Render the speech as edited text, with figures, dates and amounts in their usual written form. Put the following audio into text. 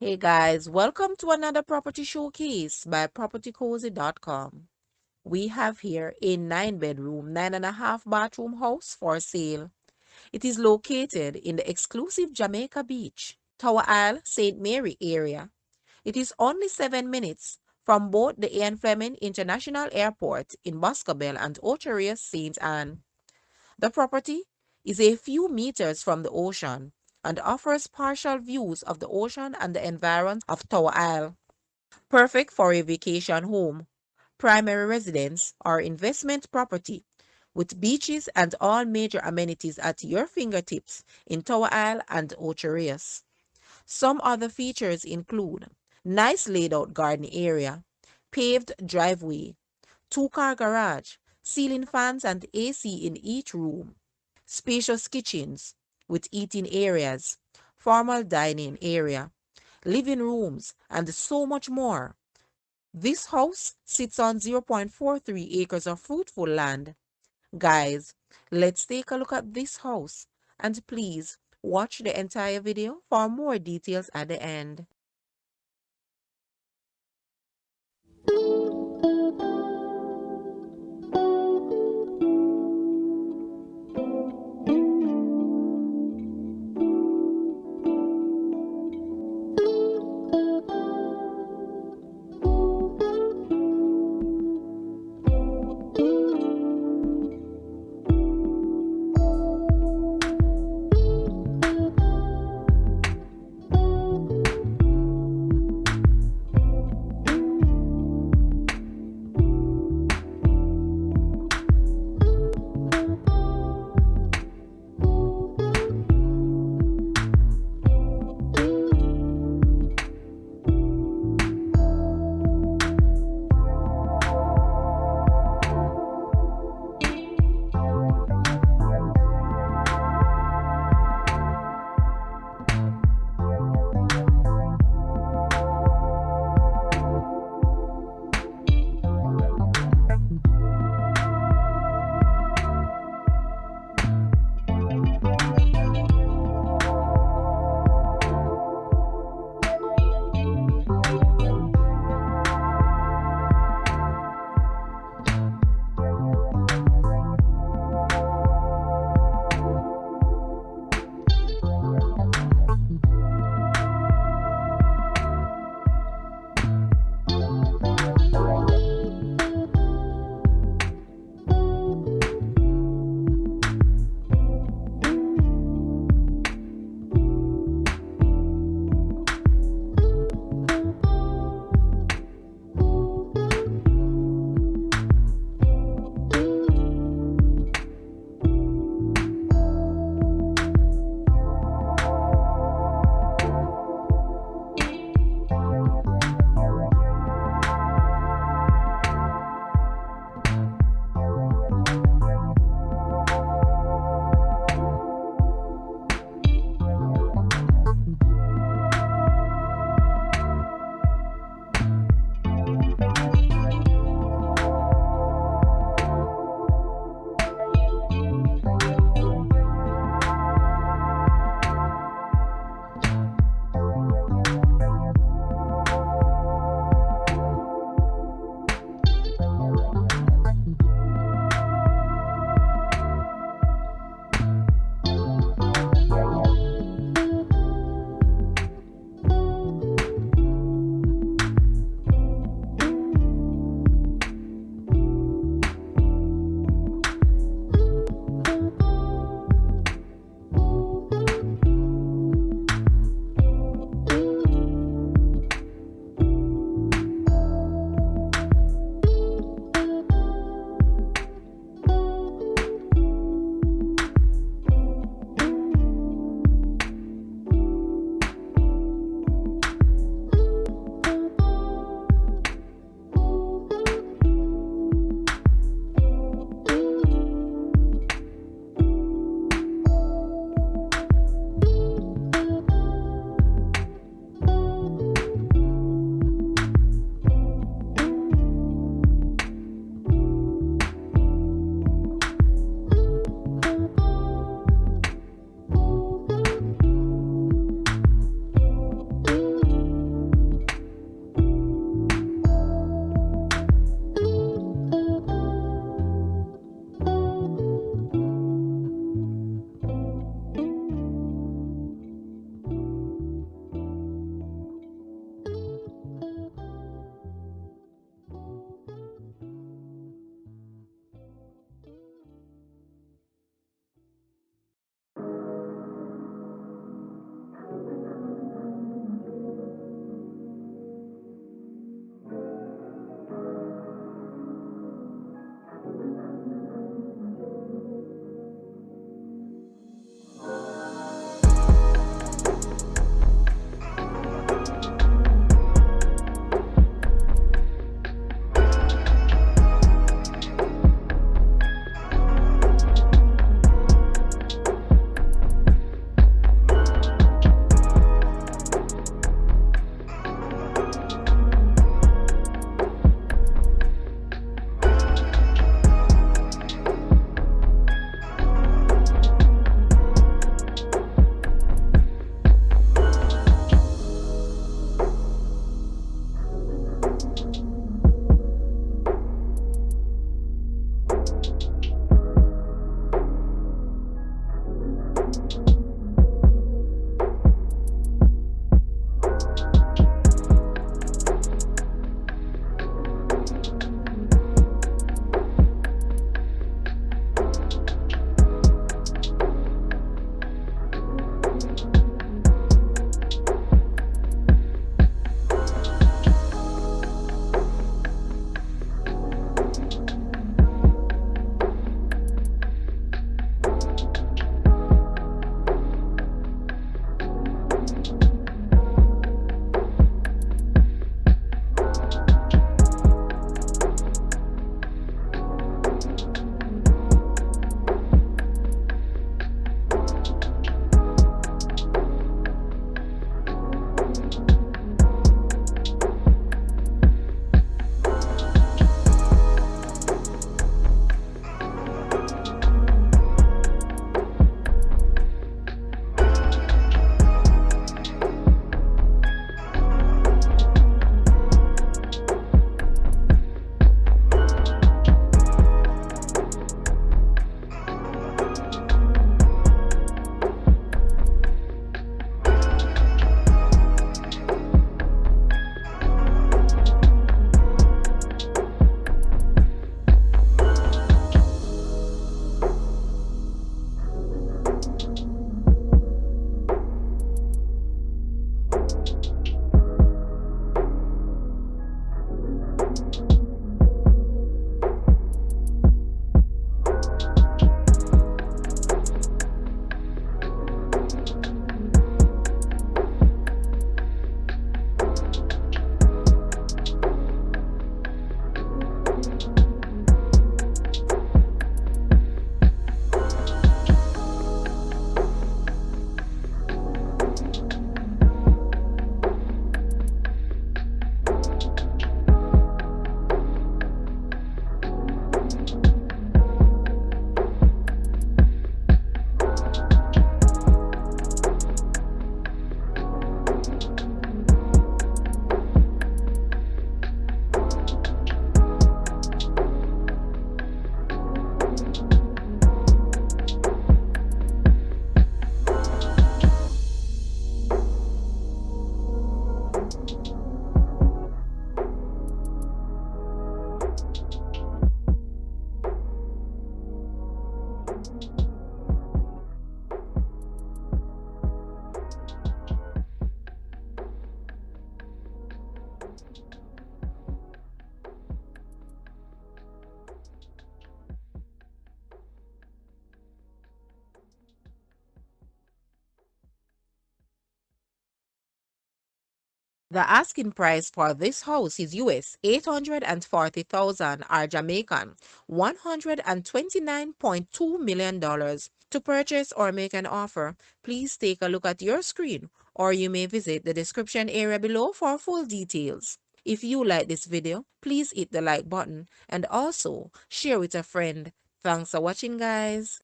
Hey guys, welcome to another property showcase by propertycozy.com. We have here a 9-bedroom, 9.5 bathroom house for sale. It is located in the exclusive Jamaica Beach, Tower Isle, St. Mary area. It is only 7 minutes from both the Ian Fleming International Airport in Boscobel and Ocho St. Anne. The property is a few meters from the ocean and offers partial views of the ocean and the environs of Tower Isle. Perfect for a vacation home, primary residence, or investment property with beaches and all major amenities at your fingertips in Tower Isle and Ocho Rios. Some other features include nice laid out garden area, paved driveway, two-car garage, ceiling fans and AC in each room, spacious kitchens with eating areas, formal dining area, living rooms, and so much more. This house sits on 0.43 acres of fruitful land. Guys, let's take a look at this house and please watch the entire video for more details at the end. The asking price for this house is US 840,000 or Jamaican $129.2 million. To purchase or make an offer, please take a look at your screen or you may visit the description area below for full details. If you like this video, please hit the like button and also share with a friend. Thanks for watching, guys.